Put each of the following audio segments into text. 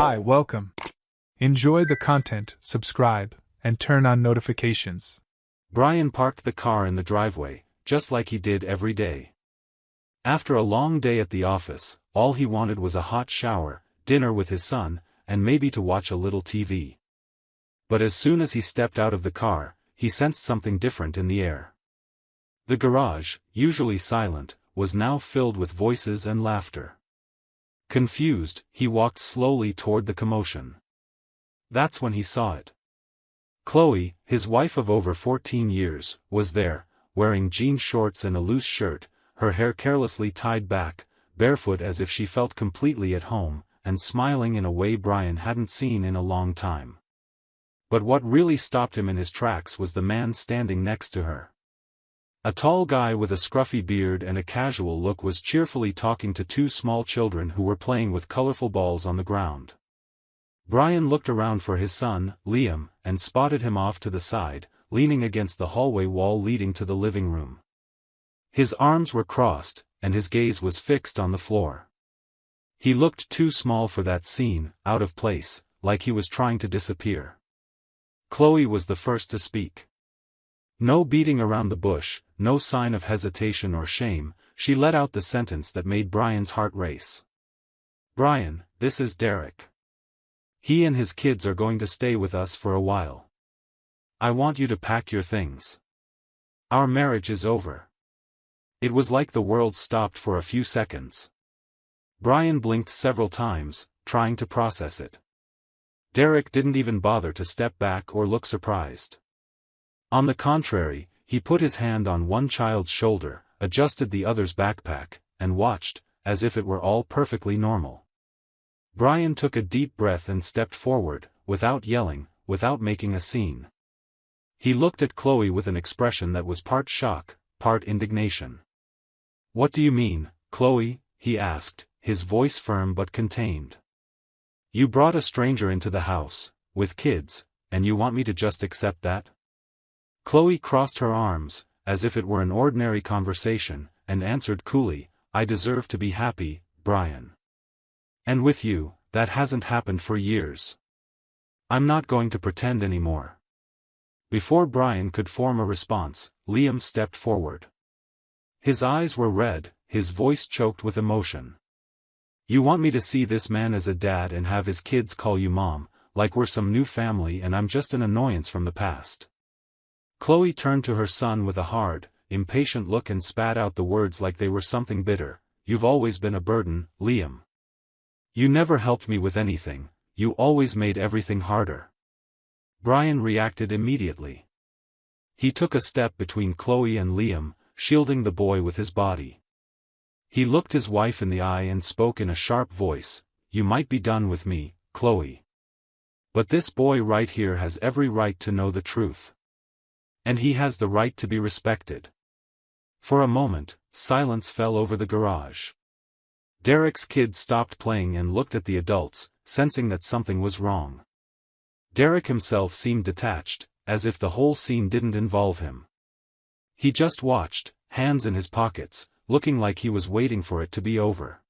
Hi, welcome. Enjoy the content, subscribe, and turn on notifications. Brian parked the car in the driveway, just like he did every day. After a long day at the office, all he wanted was a hot shower, dinner with his son, and maybe to watch a little TV. But as soon as he stepped out of the car, he sensed something different in the air. The garage, usually silent, was now filled with voices and laughter. Confused, he walked slowly toward the commotion. That's when he saw it. Chloe, his wife of over 14 years, was there, wearing jean shorts and a loose shirt, her hair carelessly tied back, barefoot as if she felt completely at home, and smiling in a way Brian hadn't seen in a long time. But what really stopped him in his tracks was the man standing next to her. A tall guy with a scruffy beard and a casual look was cheerfully talking to two small children who were playing with colorful balls on the ground. Brian looked around for his son, Liam, and spotted him off to the side, leaning against the hallway wall leading to the living room. His arms were crossed, and his gaze was fixed on the floor. He looked too small for that scene, out of place, like he was trying to disappear. Chloe was the first to speak. No beating around the bush, no sign of hesitation or shame, she let out the sentence that made Brian's heart race. "Brian, this is Derek. He and his kids are going to stay with us for a while. I want you to pack your things. Our marriage is over." It was like the world stopped for a few seconds. Brian blinked several times, trying to process it. Derek didn't even bother to step back or look surprised. On the contrary, he put his hand on one child's shoulder, adjusted the other's backpack, and watched, as if it were all perfectly normal. Brian took a deep breath and stepped forward, without yelling, without making a scene. He looked at Chloe with an expression that was part shock, part indignation. "What do you mean, Chloe?" he asked, his voice firm but contained. "You brought a stranger into the house, with kids, and you want me to just accept that?" Chloe crossed her arms, as if it were an ordinary conversation, and answered coolly, "I deserve to be happy, Brian. And with you, that hasn't happened for years. I'm not going to pretend anymore." Before Brian could form a response, Liam stepped forward. His eyes were red, his voice choked with emotion. "You want me to see this man as a dad and have his kids call you mom, like we're some new family and I'm just an annoyance from the past." Chloe turned to her son with a hard, impatient look and spat out the words like they were something bitter. "You've always been a burden, Liam. You never helped me with anything, you always made everything harder." Brian reacted immediately. He took a step between Chloe and Liam, shielding the boy with his body. He looked his wife in the eye and spoke in a sharp voice, "You might be done with me, Chloe. But this boy right here has every right to know the truth. And he has the right to be respected." For a moment, silence fell over the garage. Derek's kids stopped playing and looked at the adults, sensing that something was wrong. Derek himself seemed detached, as if the whole scene didn't involve him. He just watched, hands in his pockets, looking like he was waiting for it to be over.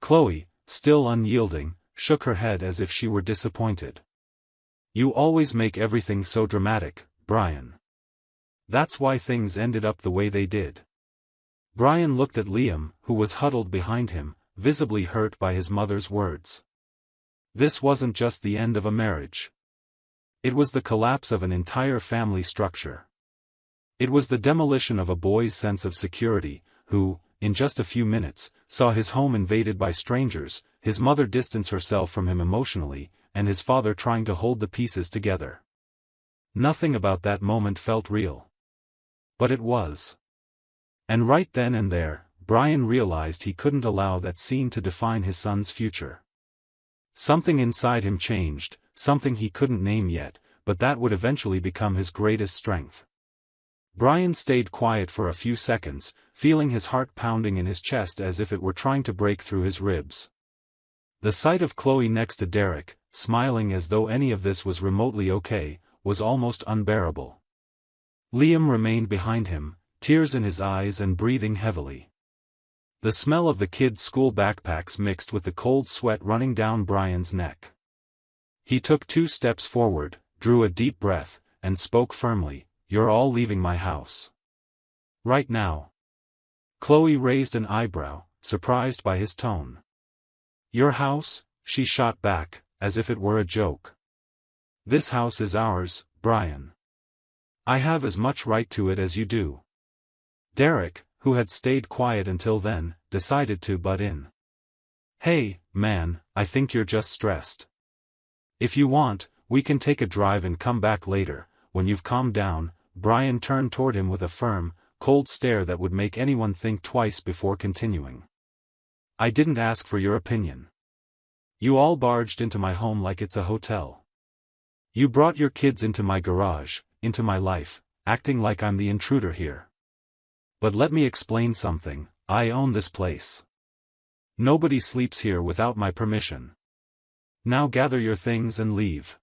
Chloe, still unyielding, shook her head as if she were disappointed. "You always make everything so dramatic, Brian. That's why things ended up the way they did." Brian looked at Liam, who was huddled behind him, visibly hurt by his mother's words. This wasn't just the end of a marriage. It was the collapse of an entire family structure. It was the demolition of a boy's sense of security, who, in just a few minutes, saw his home invaded by strangers, his mother distance herself from him emotionally, and his father trying to hold the pieces together. Nothing about that moment felt real. But it was. And right then and there, Brian realized he couldn't allow that scene to define his son's future. Something inside him changed, something he couldn't name yet, but that would eventually become his greatest strength. Brian stayed quiet for a few seconds, feeling his heart pounding in his chest as if it were trying to break through his ribs. The sight of Chloe next to Derek, smiling as though any of this was remotely okay, was almost unbearable. Liam remained behind him, tears in his eyes and breathing heavily. The smell of the kids' school backpacks mixed with the cold sweat running down Brian's neck. He took 2 steps forward, drew a deep breath, and spoke firmly, "You're all leaving my house. Right now." Chloe raised an eyebrow, surprised by his tone. "Your house?" she shot back, as if it were a joke. "This house is ours, Brian. I have as much right to it as you do." Derek, who had stayed quiet until then, decided to butt in. "Hey, man, I think you're just stressed. If you want, we can take a drive and come back later, when you've calmed down." Brian turned toward him with a firm, cold stare that would make anyone think twice before continuing. "I didn't ask for your opinion. You all barged into my home like it's a hotel. You brought your kids into my garage, into my life, acting like I'm the intruder here. But let me explain something, I own this place. Nobody sleeps here without my permission. Now gather your things and leave.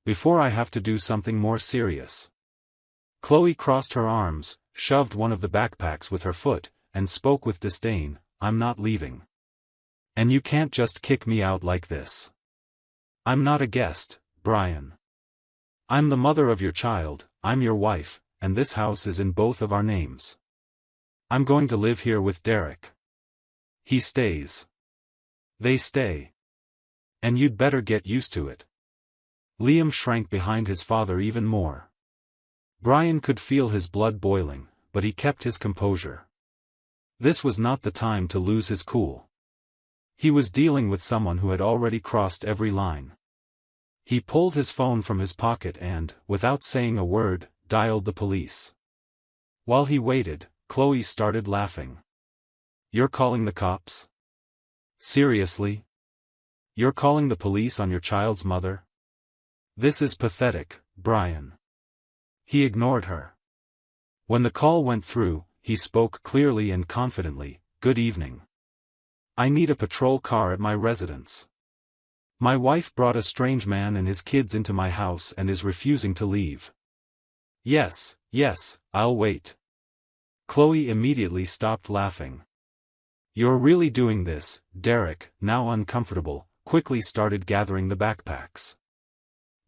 Before I have to do something more serious." Chloe crossed her arms, shoved one of the backpacks with her foot, and spoke with disdain, "I'm not leaving. And you can't just kick me out like this. I'm not a guest, Brian. I'm the mother of your child, I'm your wife, and this house is in both of our names. I'm going to live here with Derek. He stays. They stay. And you'd better get used to it." Liam shrank behind his father even more. Brian could feel his blood boiling, but he kept his composure. This was not the time to lose his cool. He was dealing with someone who had already crossed every line. He pulled his phone from his pocket and, without saying a word, dialed the police. While he waited, Chloe started laughing. "You're calling the cops? Seriously? You're calling the police on your child's mother? This is pathetic, Brian." He ignored her. When the call went through, he spoke clearly and confidently, "Good evening. I need a patrol car at my residence. My wife brought a strange man and his kids into my house and is refusing to leave." Yes, I'll wait." Chloe immediately stopped laughing. "You're really doing this?" Derek, now uncomfortable, quickly started gathering the backpacks.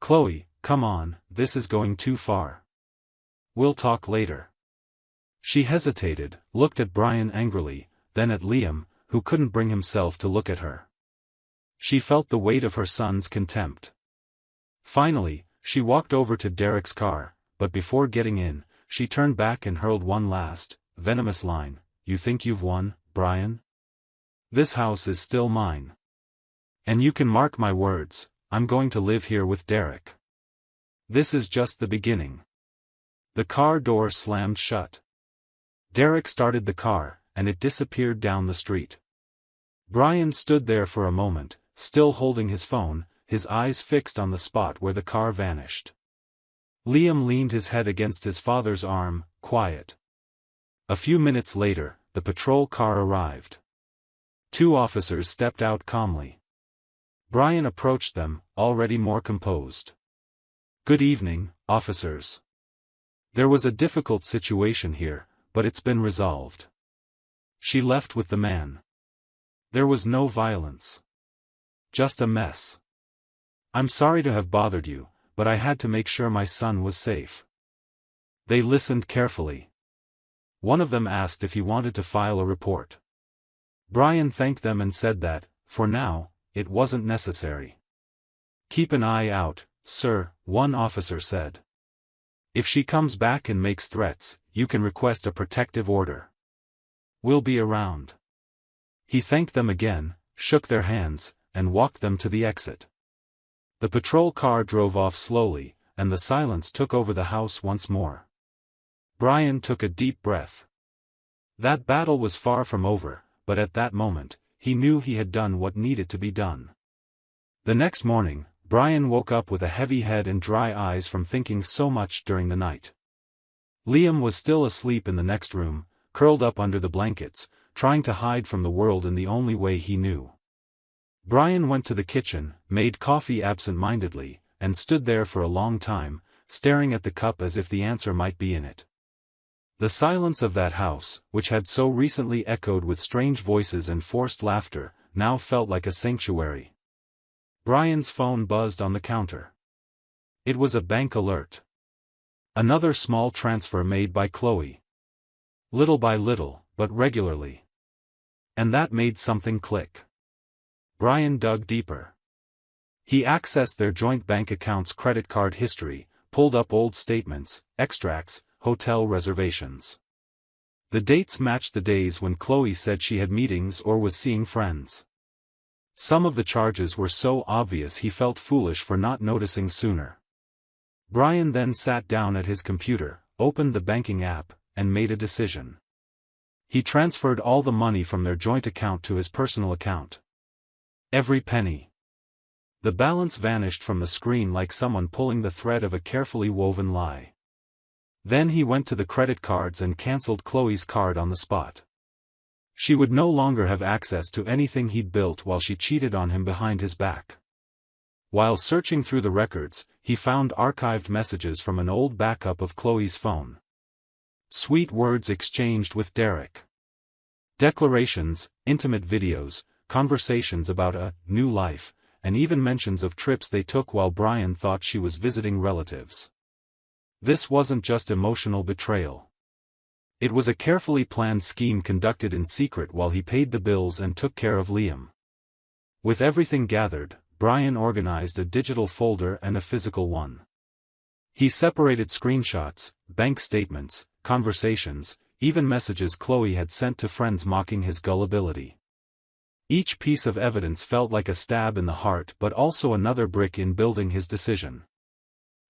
"Chloe, come on, this is going too far. We'll talk later." She hesitated, looked at Brian angrily, then at Liam, who couldn't bring himself to look at her. She felt the weight of her son's contempt. Finally, she walked over to Derek's car, but before getting in, she turned back and hurled one last, venomous line, "You think you've won, Brian? This house is still mine. And you can mark my words, I'm going to live here with Derek. This is just the beginning." The car door slammed shut. Derek started the car, and it disappeared down the street. Brian stood there for a moment, still holding his phone, his eyes fixed on the spot where the car vanished. Liam leaned his head against his father's arm, quiet. A few minutes later, the patrol car arrived. 2 officers stepped out calmly. Brian approached them, already more composed. "Good evening, officers. There was a difficult situation here, but it's been resolved." She left with the man. There was no violence. Just a mess. "I'm sorry to have bothered you, but I had to make sure my son was safe." They listened carefully. One of them asked if he wanted to file a report. Brian thanked them and said that, for now, it wasn't necessary. "Keep an eye out, sir," one officer said. "If she comes back and makes threats, you can request a protective order. We'll be around." He thanked them again, shook their hands, and walked them to the exit. The patrol car drove off slowly, and the silence took over the house once more. Brian took a deep breath. That battle was far from over, but at that moment, he knew he had done what needed to be done. The next morning, Brian woke up with a heavy head and dry eyes from thinking so much during the night. Liam was still asleep in the next room, curled up under the blankets, trying to hide from the world in the only way he knew. Brian went to the kitchen, made coffee absent-mindedly, and stood there for a long time, staring at the cup as if the answer might be in it. The silence of that house, which had so recently echoed with strange voices and forced laughter, now felt like a sanctuary. Brian's phone buzzed on the counter. It was a bank alert. Another small transfer made by Chloe. Little by little, but regularly. And that made something click. Brian dug deeper. He accessed their joint bank account's credit card history, pulled up old statements, extracts, hotel reservations. The dates matched the days when Chloe said she had meetings or was seeing friends. Some of the charges were so obvious he felt foolish for not noticing sooner. Brian then sat down at his computer, opened the banking app, and made a decision. He transferred all the money from their joint account to his personal account. Every penny. The balance vanished from the screen like someone pulling the thread of a carefully woven lie. Then he went to the credit cards and cancelled Chloe's card on the spot. She would no longer have access to anything he'd built while she cheated on him behind his back. While searching through the records, he found archived messages from an old backup of Chloe's phone. Sweet words exchanged with Derek. Declarations, intimate videos, conversations about a new life, and even mentions of trips they took while Brian thought she was visiting relatives. This wasn't just emotional betrayal. It was a carefully planned scheme conducted in secret while he paid the bills and took care of Liam. With everything gathered, Brian organized a digital folder and a physical one. He separated screenshots, bank statements, conversations, even messages Chloe had sent to friends mocking his gullibility. Each piece of evidence felt like a stab in the heart but also another brick in building his decision.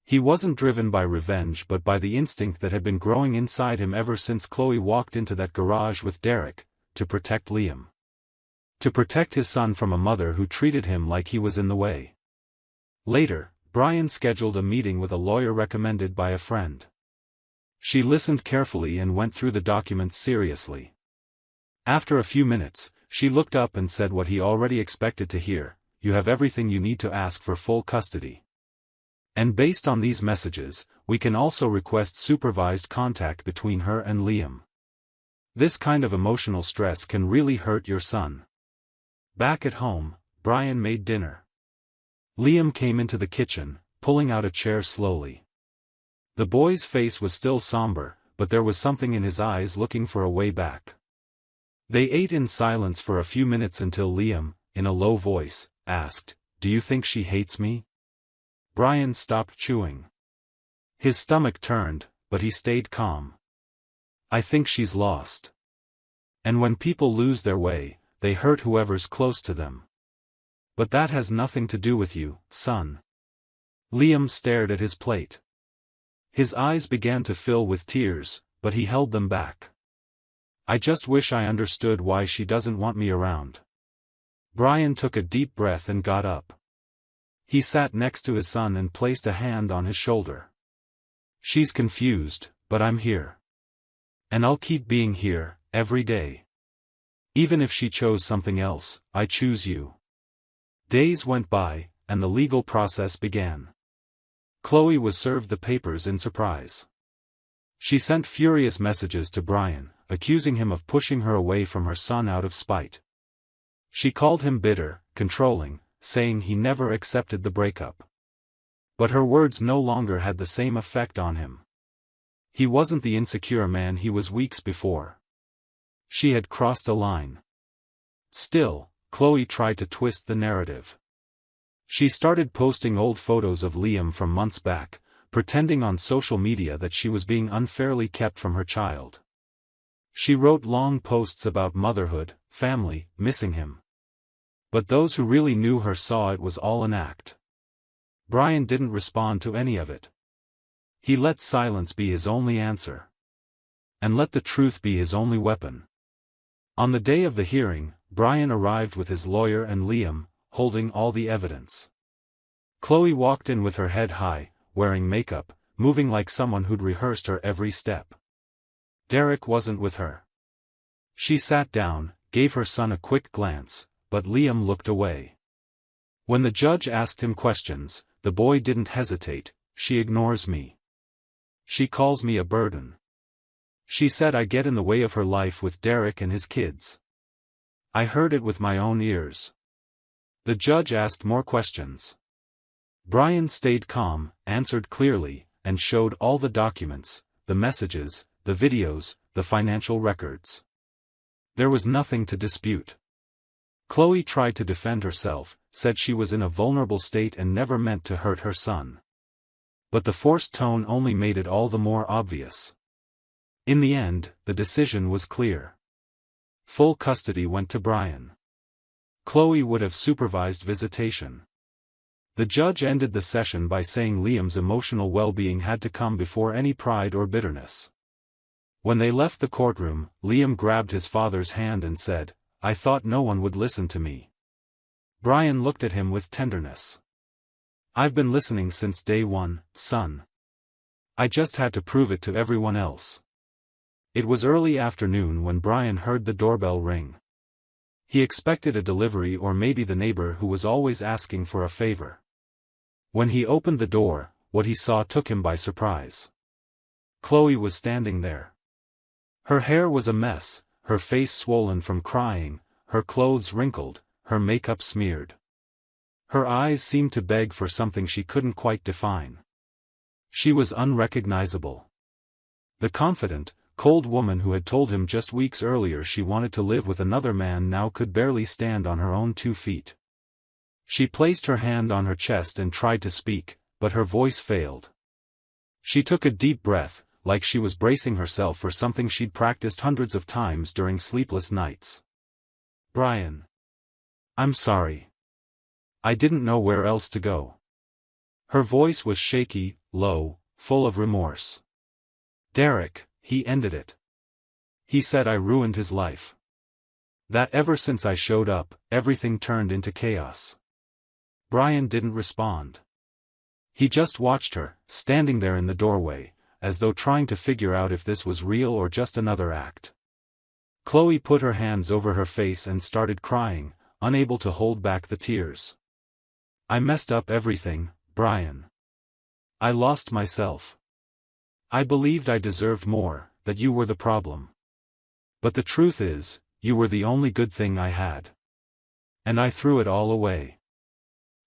He wasn't driven by revenge but by the instinct that had been growing inside him ever since Chloe walked into that garage with Derek, to protect Liam. To protect his son from a mother who treated him like he was in the way. Later, Brian scheduled a meeting with a lawyer recommended by a friend. She listened carefully and went through the documents seriously. After a few minutes, she looked up and said what he already expected to hear: "You have everything you need to ask for full custody. And based on these messages, we can also request supervised contact between her and Liam. This kind of emotional stress can really hurt your son." Back at home, Brian made dinner. Liam came into the kitchen, pulling out a chair slowly. The boy's face was still somber, but there was something in his eyes looking for a way back. They ate in silence for a few minutes until Liam, in a low voice, asked, "Do you think she hates me?" Brian stopped chewing. His stomach turned, but he stayed calm. "I think she's lost. And when people lose their way, they hurt whoever's close to them. But that has nothing to do with you, son." Liam stared at his plate. His eyes began to fill with tears, but he held them back. "I just wish I understood why she doesn't want me around." Brian took a deep breath and got up. He sat next to his son and placed a hand on his shoulder. "She's confused, but I'm here. And I'll keep being here, every day. Even if she chose something else, I choose you." Days went by, and the legal process began. Chloe was served the papers in surprise. She sent furious messages to Brian, accusing him of pushing her away from her son out of spite. She called him bitter, controlling, saying he never accepted the breakup. But her words no longer had the same effect on him. He wasn't the insecure man he was weeks before. She had crossed a line. Still, Chloe tried to twist the narrative. She started posting old photos of Liam from months back, pretending on social media that she was being unfairly kept from her child. She wrote long posts about motherhood, family, missing him. But those who really knew her saw it was all an act. Brian didn't respond to any of it. He let silence be his only answer. And let the truth be his only weapon. On the day of the hearing, Brian arrived with his lawyer and Liam, holding all the evidence. Chloe walked in with her head high, wearing makeup, moving like someone who'd rehearsed her every step. Derek wasn't with her. She sat down, gave her son a quick glance, but Liam looked away. When the judge asked him questions, the boy didn't hesitate. "She ignores me. She calls me a burden. She said I get in the way of her life with Derek and his kids. I heard it with my own ears. The judge asked more questions. Brian stayed calm, answered clearly, and showed all the documents, the messages, the videos, the financial records. There was nothing to dispute. Chloe tried to defend herself, said she was in a vulnerable state and never meant to hurt her son. But the forced tone only made it all the more obvious. In the end, the decision was clear. Full custody went to Brian. Chloe would have supervised visitation. The judge ended the session by saying Liam's emotional well-being had to come before any pride or bitterness. When they left the courtroom, Liam grabbed his father's hand and said, "I thought no one would listen to me." Brian looked at him with tenderness. "I've been listening since day one, son. I just had to prove it to everyone else." It was early afternoon when Brian heard the doorbell ring. He expected a delivery or maybe the neighbor who was always asking for a favor. When he opened the door, what he saw took him by surprise. Chloe was standing there. Her hair was a mess, her face swollen from crying, her clothes wrinkled, her makeup smeared. Her eyes seemed to beg for something she couldn't quite define. She was unrecognizable. The confident, cold woman who had told him just weeks earlier she wanted to live with another man now could barely stand on her own 2 feet. She placed her hand on her chest and tried to speak, but her voice failed. She took a deep breath, like she was bracing herself for something she'd practiced hundreds of times during sleepless nights. "Brian. I'm sorry. I didn't know where else to go." Her voice was shaky, low, full of remorse. "Derek, he ended it. He said I ruined his life. That ever since I showed up, everything turned into chaos." Brian didn't respond. He just watched her, standing there in the doorway, as though trying to figure out if this was real or just another act. Chloe put her hands over her face and started crying, unable to hold back the tears. "I messed up everything, Brian. I lost myself. I believed I deserved more, that you were the problem. But the truth is, you were the only good thing I had. And I threw it all away."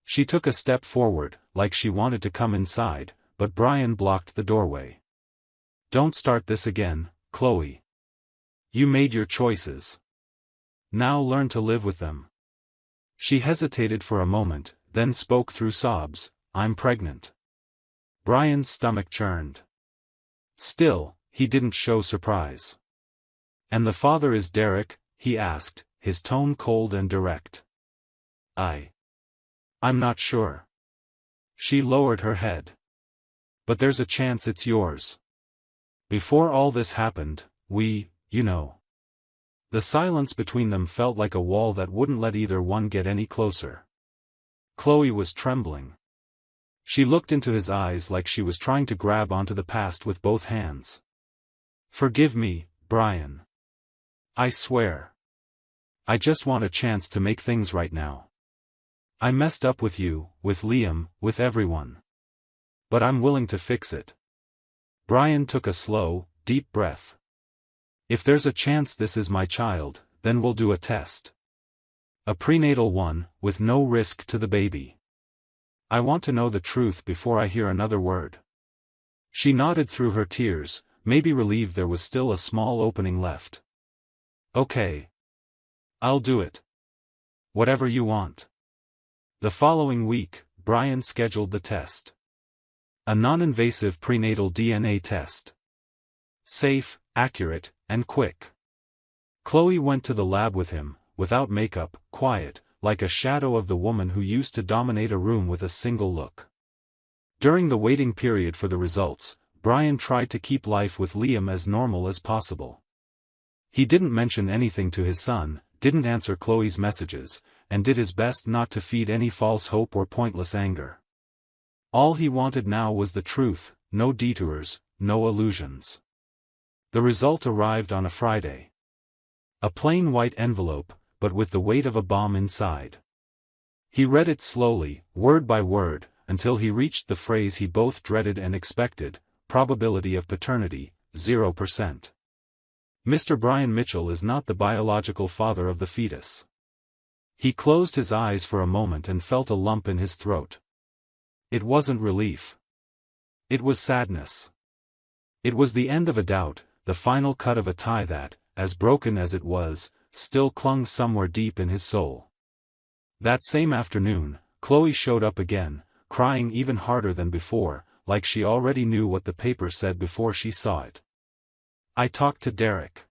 She took a step forward, like she wanted to come inside, but Brian blocked the doorway. "Don't start this again, Chloe. You made your choices. Now learn to live with them." She hesitated for a moment, then spoke through sobs, "I'm pregnant." Brian's stomach churned. Still, he didn't show surprise. "And the father is Derek?" he asked, his tone cold and direct. I'm not sure." She lowered her head. "But there's a chance it's yours. Before all this happened, you know." The silence between them felt like a wall that wouldn't let either one get any closer. Chloe was trembling. She looked into his eyes like she was trying to grab onto the past with both hands. "Forgive me, Brian. I swear. I just want a chance to make things right now. I messed up with you, with Liam, with everyone. But I'm willing to fix it." Brian took a slow, deep breath. "If there's a chance this is my child, then we'll do a test. A prenatal one, with no risk to the baby. I want to know the truth before I hear another word." She nodded through her tears, maybe relieved there was still a small opening left. "Okay. I'll do it. Whatever you want." The following week, Brian scheduled the test. A non-invasive prenatal DNA test. Safe, accurate, and quick. Chloe went to the lab with him, without makeup, quiet, like a shadow of the woman who used to dominate a room with a single look. During the waiting period for the results, Brian tried to keep life with Liam as normal as possible. He didn't mention anything to his son, didn't answer Chloe's messages, and did his best not to feed any false hope or pointless anger. All he wanted now was the truth, no detours, no illusions. The result arrived on a Friday. A plain white envelope, but with the weight of a bomb inside. He read it slowly, word by word, until he reached the phrase he both dreaded and expected: probability of paternity, 0%. Mr. Brian Mitchell is not the biological father of the fetus. He closed his eyes for a moment and felt a lump in his throat. It wasn't relief. It was sadness. It was the end of a doubt, the final cut of a tie that, as broken as it was, still clung somewhere deep in his soul. That same afternoon, Chloe showed up again, crying even harder than before, like she already knew what the paper said before she saw it. "I talked to Derek,"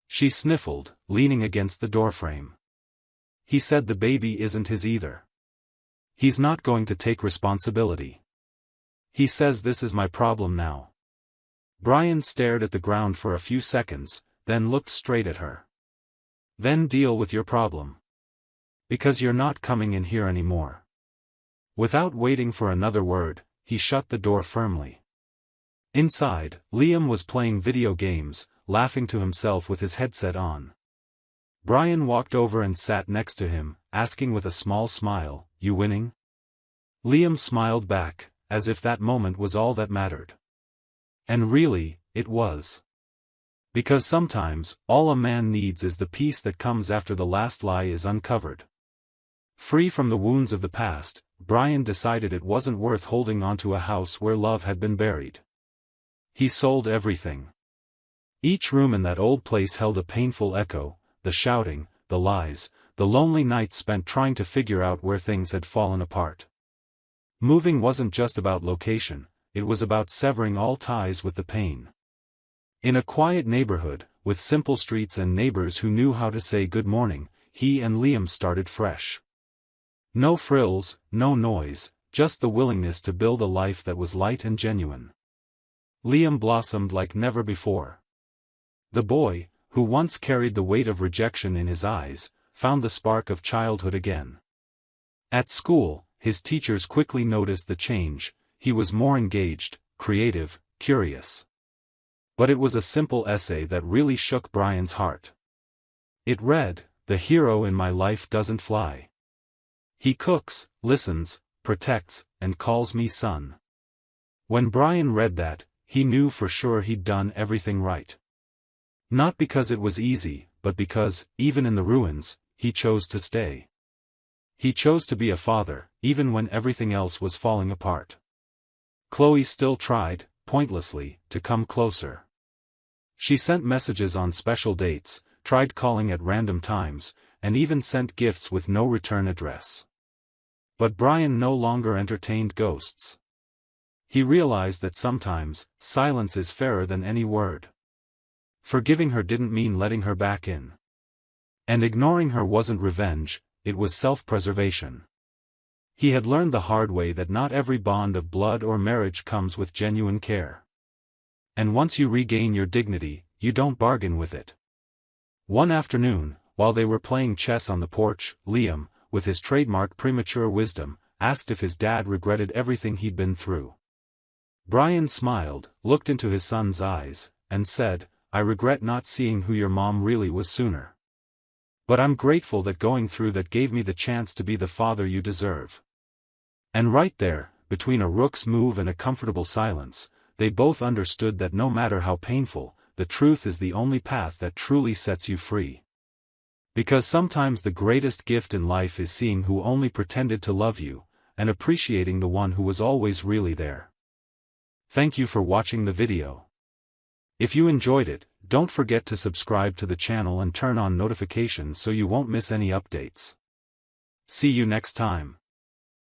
she sniffled, leaning against the doorframe. "He said the baby isn't his either. He's not going to take responsibility. He says this is my problem now." Brian stared at the ground for a few seconds, then looked straight at her. "Then deal with your problem. Because you're not coming in here anymore." Without waiting for another word, he shut the door firmly. Inside, Liam was playing video games, laughing to himself with his headset on. Brian walked over and sat next to him, asking with a small smile, "You winning?" Liam smiled back, as if that moment was all that mattered. And really, it was. Because sometimes, all a man needs is the peace that comes after the last lie is uncovered. Free from the wounds of the past, Brian decided it wasn't worth holding onto a house where love had been buried. He sold everything. Each room in that old place held a painful echo, the shouting, the lies, the lonely nights spent trying to figure out where things had fallen apart. Moving wasn't just about location, it was about severing all ties with the pain. In a quiet neighborhood, with simple streets and neighbors who knew how to say good morning, he and Liam started fresh. No frills, no noise, just the willingness to build a life that was light and genuine. Liam blossomed like never before. The boy, who once carried the weight of rejection in his eyes, found the spark of childhood again. At school, his teachers quickly noticed the change. He was more engaged, creative, curious. But it was a simple essay that really shook Brian's heart. It read, "The hero in my life doesn't fly. He cooks, listens, protects, and calls me son." When Brian read that, he knew for sure he'd done everything right. Not because it was easy, but because, even in the ruins, he chose to stay. He chose to be a father, even when everything else was falling apart. Chloe still tried, pointlessly, to come closer. She sent messages on special dates, tried calling at random times, and even sent gifts with no return address. But Brian no longer entertained ghosts. He realized that sometimes, silence is fairer than any word. Forgiving her didn't mean letting her back in. And ignoring her wasn't revenge, it was self-preservation. He had learned the hard way that not every bond of blood or marriage comes with genuine care. And once you regain your dignity, you don't bargain with it. One afternoon, while they were playing chess on the porch, Liam, with his trademark premature wisdom, asked if his dad regretted everything he'd been through. Brian smiled, looked into his son's eyes, and said, "I regret not seeing who your mom really was sooner. But I'm grateful that going through that gave me the chance to be the father you deserve." And right there, between a rook's move and a comfortable silence, they both understood that no matter how painful, the truth is the only path that truly sets you free. Because sometimes the greatest gift in life is seeing who only pretended to love you, and appreciating the one who was always really there. Thank you for watching the video. If you enjoyed it, don't forget to subscribe to the channel and turn on notifications so you won't miss any updates. See you next time.